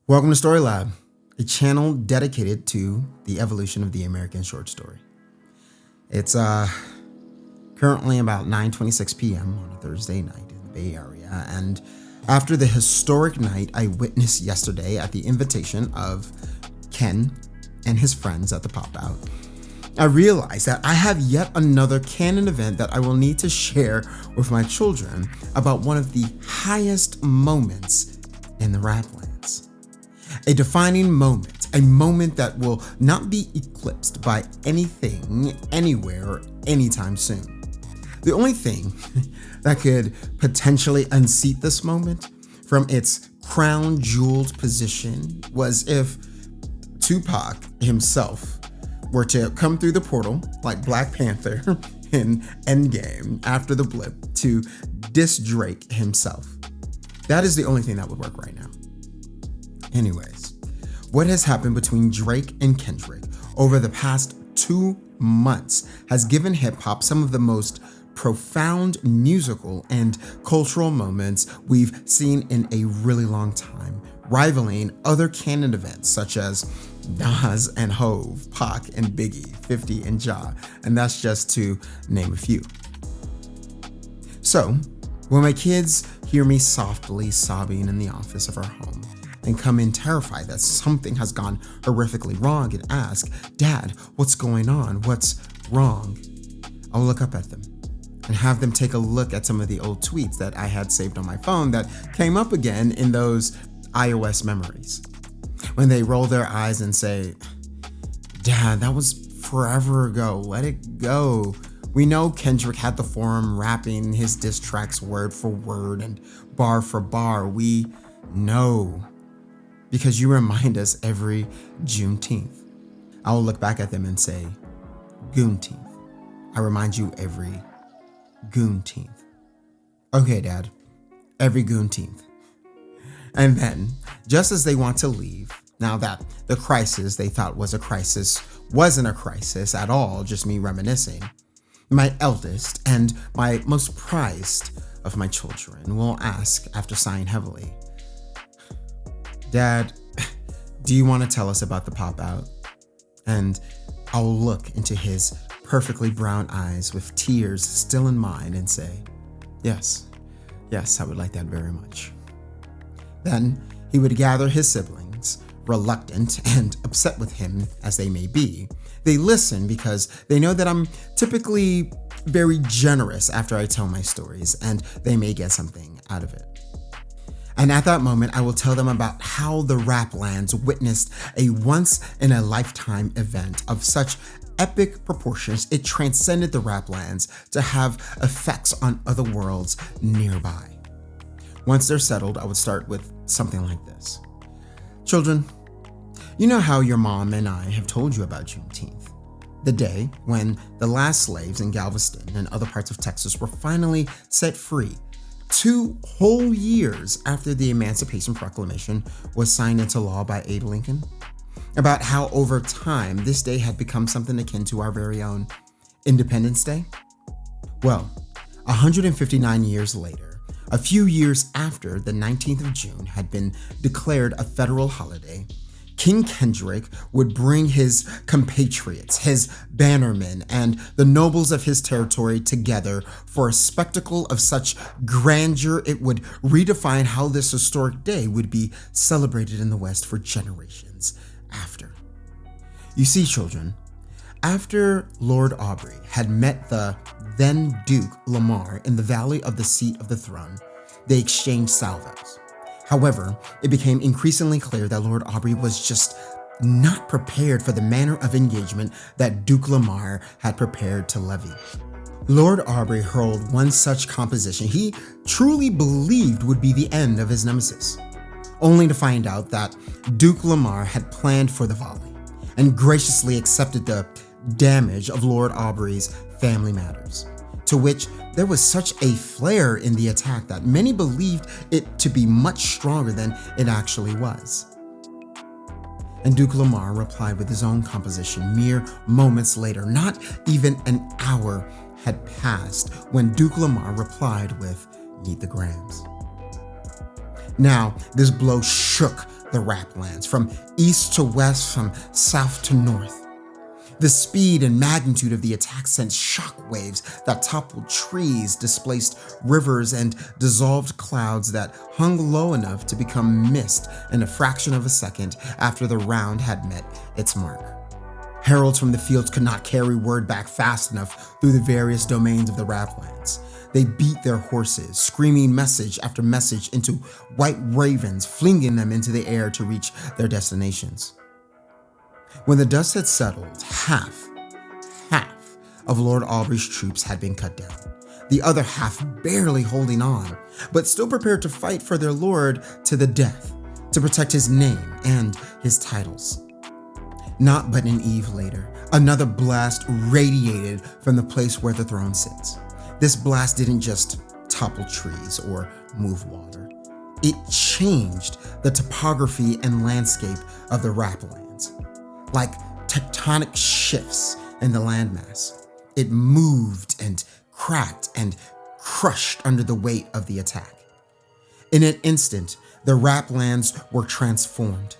Welcome to Storylab, a channel dedicated to the evolution of the American short story. It's currently about 9:26 p.m. on a Thursday night in the Bay Area, and after the historic night I witnessed yesterday at the invitation of Ken and his friends at the Pop-Out, I realized that I have yet another canon event that I will need to share with my children about one of the highest moments in the Raplands. A defining moment, a moment that will not be eclipsed by anything, anywhere, anytime soon. The only thing that could potentially unseat this moment from its crown-jeweled position was if Tupac himself were to come through the portal like Black Panther in Endgame after the blip to diss Drake himself. That is the only thing that would work right now. Anyways, what has happened between Drake and Kendrick over the past 2 months has given hip-hop some of the most profound musical and cultural moments we've seen in a really long time, rivaling other canon events such as Nas and Hove, Pac and Biggie, 50 and Ja, and that's just to name a few. So, when my kids hear me softly sobbing in the office of our home and come in terrified that something has gone horrifically wrong and ask, "Dad, what's going on? What's wrong?" I'll look up at them and have them take a look at some of the old tweets that I had saved on my phone that came up again in those iOS memories. When they roll their eyes and say, "Dad, that was forever ago, let it go. We know Kendrick had the forum rapping his diss tracks word for word and bar for bar. We know. Because you remind us every Juneteenth." I will look back at them and say, "Goonteenth. I remind you every Goonteenth." "Okay, Dad, every Goonteenth." And then, just as they want to leave, now that the crisis they thought was a crisis wasn't a crisis at all, just me reminiscing, my eldest and my most prized of my children will ask after sighing heavily, "Dad, do you want to tell us about the Pop-Out?" And I'll look into his perfectly brown eyes with tears still in mine and say, yes, I would like that very much." Then he would gather his siblings, reluctant and upset with him as they may be. They listen because they know that I'm typically very generous after I tell my stories, and they may get something out of it. And at that moment, I will tell them about how the Raplands witnessed a once-in-a-lifetime event of such epic proportions it transcended the Raplands to have effects on other worlds nearby. Once they're settled, I would start with something like this. "Children, you know how your mom and I have told you about Juneteenth, the day when the last slaves in Galveston and other parts of Texas were finally set free 2 whole years after the Emancipation Proclamation was signed into law by Abe Lincoln? About how over time this day had become something akin to our very own Independence Day? Well, 159 years later, a few years after the 19th of June had been declared a federal holiday, King Kendrick would bring his compatriots, his bannermen, and the nobles of his territory together for a spectacle of such grandeur it would redefine how this historic day would be celebrated in the West for generations after. You see, children, after Lord Aubrey had met the then Duke Lamar in the valley of the seat of the throne, they exchanged salvos. However, it became increasingly clear that Lord Aubrey was just not prepared for the manner of engagement that Duke Lamar had prepared to levy. Lord Aubrey hurled one such composition he truly believed would be the end of his nemesis, only to find out that Duke Lamar had planned for the volley and graciously accepted the damage of Lord Aubrey's family matters, to which there was such a flair in the attack that many believed it to be much stronger than it actually was. And Duke Lamar replied with his own composition mere moments later. Not even an hour had passed when Duke Lamar replied with "Meet the Grams." Now, this blow shook the Raplands, from east to west, from south to north. The speed and magnitude of the attack sent shockwaves that toppled trees, displaced rivers, and dissolved clouds that hung low enough to become mist in a fraction of a second after the round had met its mark. Heralds from the fields could not carry word back fast enough through the various domains of the Raplands. They beat their horses, screaming message after message into white ravens, flinging them into the air to reach their destinations. When the dust had settled, half of Lord Aubrey's troops had been cut down, the other half barely holding on, but still prepared to fight for their lord to the death, to protect his name and his titles. Not but an eve later, another blast radiated from the place where the throne sits. This blast didn't just topple trees or move water. It changed the topography and landscape of the Raplands. Like tectonic shifts in the landmass, it moved and cracked and crushed under the weight of the attack. In an instant, the Raplands were transformed.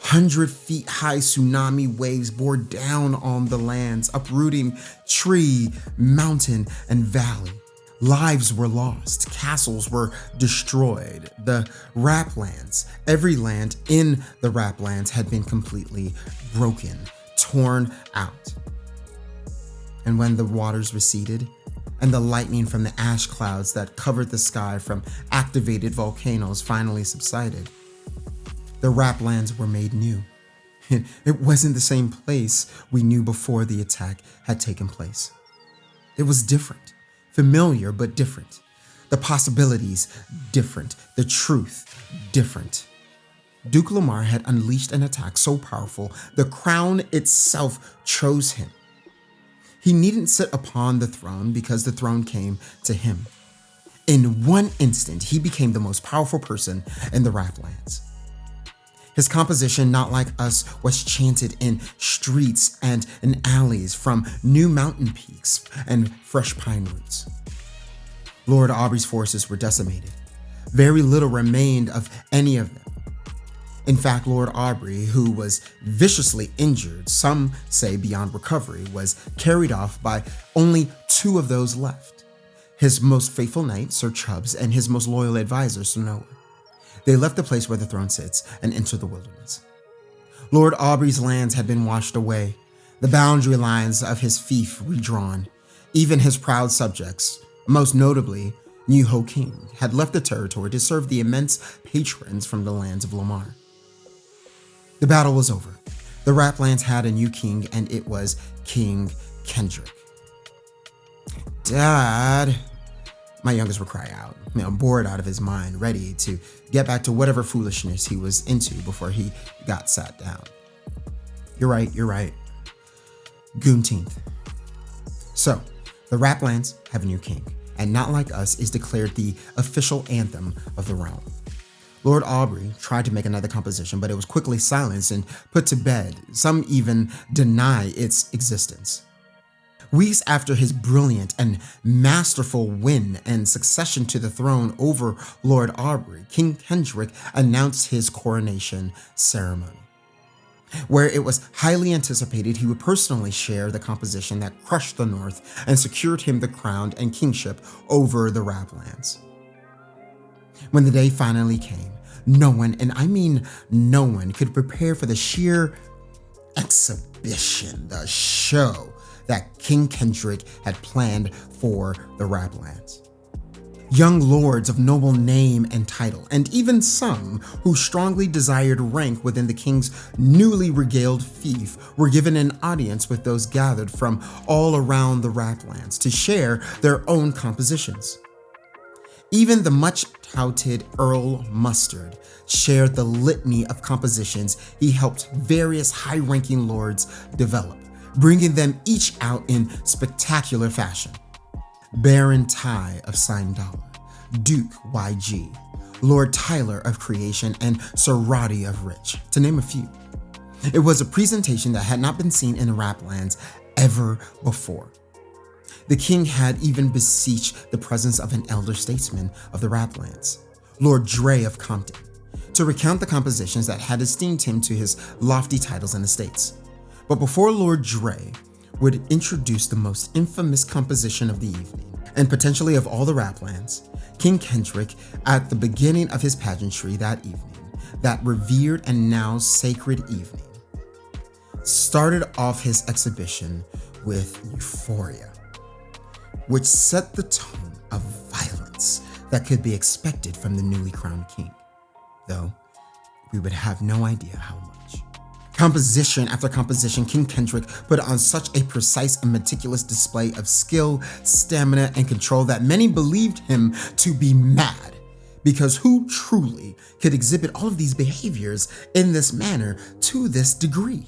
100-feet-high tsunami waves bore down on the lands, uprooting tree, mountain, and valley. Lives were lost, castles were destroyed. The Raplands, every land in the Raplands had been completely broken, torn out. And when the waters receded, and the lightning from the ash clouds that covered the sky from activated volcanoes finally subsided, the Raplands were made new. It wasn't the same place we knew before the attack had taken place. It was different. Familiar, but different. The possibilities, different. The truth, different. Duke Lamar had unleashed an attack so powerful, the crown itself chose him. He needn't sit upon the throne because the throne came to him. In one instant, he became the most powerful person in the Raplands. His composition, not like us, was chanted in streets and in alleys from new mountain peaks and fresh pine roots. Lord Aubrey's forces were decimated. Very little remained of any of them. In fact, Lord Aubrey, who was viciously injured, some say beyond recovery, was carried off by only 2 of those left: his most faithful knight, Sir Chubbs, and his most loyal advisor, Sir Noah. They left the place where the throne sits and entered the wilderness. Lord Aubrey's lands had been washed away, the boundary lines of his fief redrawn. Even his proud subjects, most notably New Ho King, had left the territory to serve the immense patrons from the lands of Lamar. The battle was over. The Raplands had a new king, and it was King Kendrick. Dad, my youngest would cry out, bored out of his mind, ready to get back to whatever foolishness he was into before he got sat down. You're right. Goonteenth. So, the Raplands have a new king, and not like us is declared the official anthem of the realm. Lord Aubrey tried to make another composition, but it was quickly silenced and put to bed. Some even deny its existence. Weeks after his brilliant and masterful win and succession to the throne over Lord Aubrey, King Kendrick announced his coronation ceremony, where it was highly anticipated he would personally share the composition that crushed the North and secured him the crown and kingship over the Raplands. When the day finally came, no one, and I mean no one, could prepare for the sheer exhibition, the show that King Kendrick had planned for the Raplands. Young lords of noble name and title, and even some who strongly desired rank within the king's newly regaled fief, were given an audience with those gathered from all around the Raplands to share their own compositions. Even the much-touted Earl Mustard shared the litany of compositions he helped various high-ranking lords develop, bringing them each out in spectacular fashion. Baron Ty of Sindala, Duke YG, Lord Tyler of Creation, and Sir Roddy of Rich, to name a few. It was a presentation that had not been seen in the Raplands ever before. The king had even beseeched the presence of an elder statesman of the Raplands, Lord Dre of Compton, to recount the compositions that had esteemed him to his lofty titles and estates. But before Lord Dre would introduce the most infamous composition of the evening, and potentially of all the Raplands, King Kendrick, at the beginning of his pageantry that evening, that revered and now sacred evening, started off his exhibition with Euphoria, which set the tone of violence that could be expected from the newly crowned king, though we would have no idea how much. Composition after composition, King Kendrick put on such a precise and meticulous display of skill, stamina, and control that many believed him to be mad, because who truly could exhibit all of these behaviors in this manner to this degree?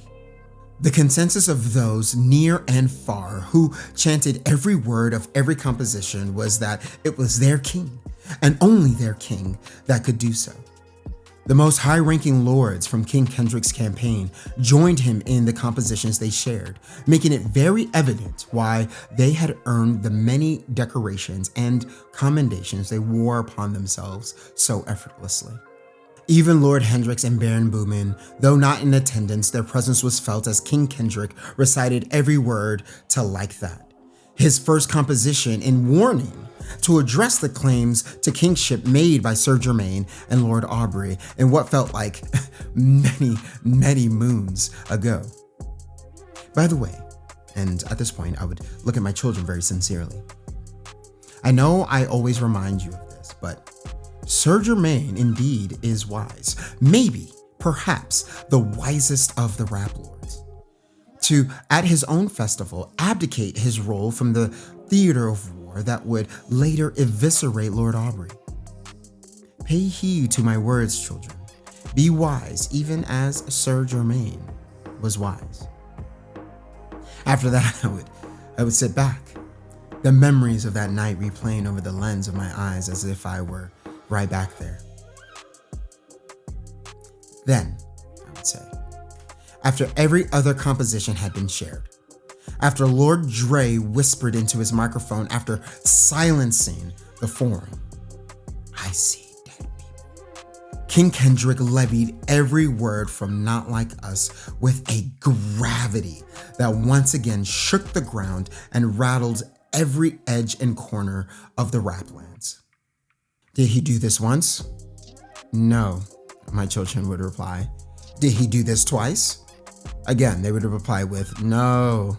The consensus of those near and far who chanted every word of every composition was that it was their king, and only their king, that could do so. The most high-ranking lords from King Kendrick's campaign joined him in the compositions they shared, making it very evident why they had earned the many decorations and commendations they wore upon themselves so effortlessly. Even Lord Hendricks and Baron Boomin, though not in attendance, their presence was felt as King Kendrick recited every word to Like That, his first composition in warning to address the claims to kingship made by Sir Germain and Lord Aubrey in what felt like many moons ago. By the way, and at this point I would look at my children very sincerely, I know I always remind you of this, but Sir Germain indeed is wise, maybe, perhaps, the wisest of the rap lords, to, at his own festival, abdicate his role from the theater of war that would later eviscerate Lord Aubrey. Pay heed to my words, children. Be wise, even as Sir Germain was wise. After that, I would sit back, the memories of that night replaying over the lens of my eyes as if I were right back there. Then, I would say, after every other composition had been shared, after Lord Dre whispered into his microphone after silencing the forum, I see dead people. King Kendrick levied every word from Not Like Us with a gravity that once again shook the ground and rattled every edge and corner of the Raplands. Did he do this once? No, my children would reply. Did he do this twice? Again, they would reply with no.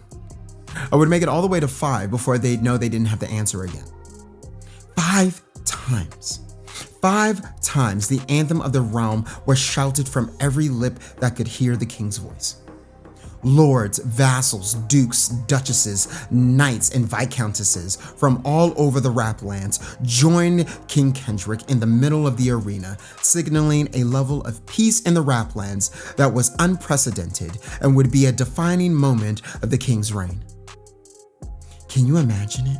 I would make it all the way to 5 before they'd know they didn't have to answer again. 5 times. 5 times the anthem of the realm was shouted from every lip that could hear the king's voice. Lords, vassals, dukes, duchesses, knights, and viscountesses from all over the Raplands joined King Kendrick in the middle of the arena, signaling a level of peace in the Raplands that was unprecedented and would be a defining moment of the king's reign. Can you imagine it?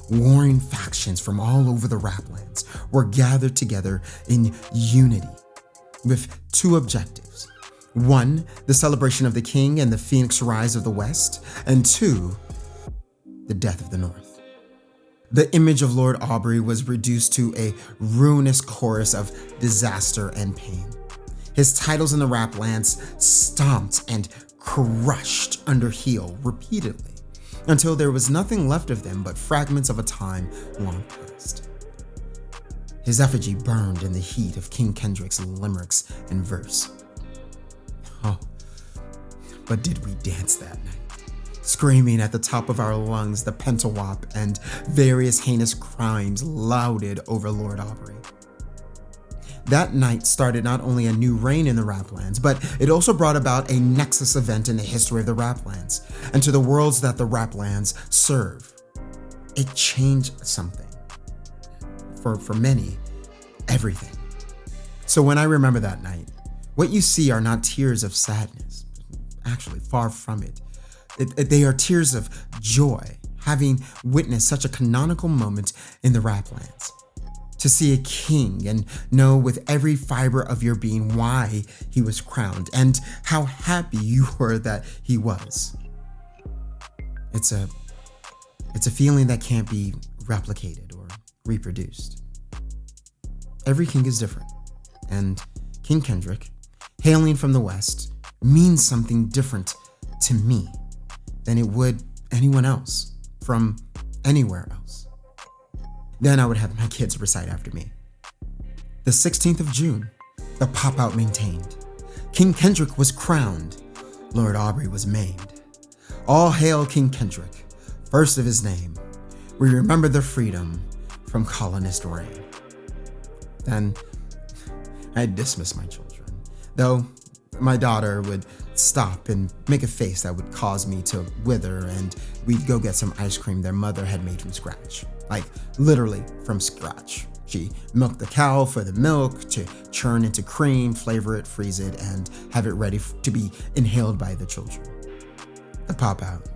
Warring factions from all over the Raplands were gathered together in unity with 2 objectives. 1, the celebration of the king and the phoenix rise of the west, and 2, the death of the north. The image of Lord Aubrey was reduced to a ruinous chorus of disaster and pain. His titles in the Raplands stomped and crushed under heel repeatedly, until there was nothing left of them but fragments of a time long past. His effigy burned in the heat of King Kendrick's limericks and verse. Oh, but did we dance that night, screaming at the top of our lungs the pentawop and various heinous crimes lauded over Lord Aubrey. That night started not only a new reign in the Raplands, but it also brought about a nexus event in the history of the Raplands and to the worlds that the Raplands serve. It changed something. For many, everything. So when I remember that night, what you see are not tears of sadness. Actually, far from it. They are tears of joy, having witnessed such a canonical moment in the Raplands. To see a king and know with every fiber of your being why he was crowned and how happy you were that he was. It's a feeling that can't be replicated or reproduced. Every king is different, and King Kendrick, hailing from the West, means something different to me than it would anyone else from anywhere else. Then I would have my kids recite after me. The 16th of June, the pop-out maintained. King Kendrick was crowned. Lord Aubrey was maimed. All hail King Kendrick, first of his name. We remember the freedom from colonist reign. Then I dismissed my children, though my daughter would stop and make a face that would cause me to wither, and we'd go get some ice cream their mother had made from scratch. Like literally from scratch. She milked the cow for the milk to churn into cream, flavor it, freeze it, and have it ready to be inhaled by the children. The pop out,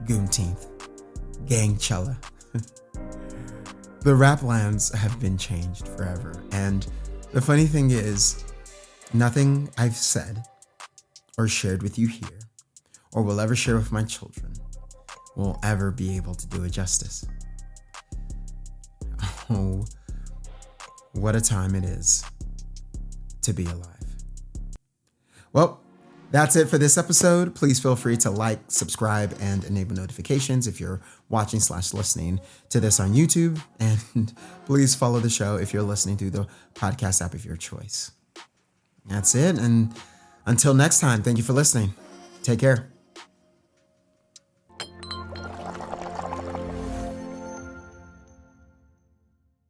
Goonteenth, Gangchella. The rap lands have been changed forever, and the funny thing is, nothing I've said or shared with you here, or will ever share with my children, will ever be able to do it justice. Oh, what a time it is to be alive. Well, that's it for this episode. Please feel free to like, subscribe, and enable notifications if you're watching/listening to this on YouTube. And please follow the show if you're listening through the podcast app of your choice. That's it. And until next time, thank you for listening. Take care.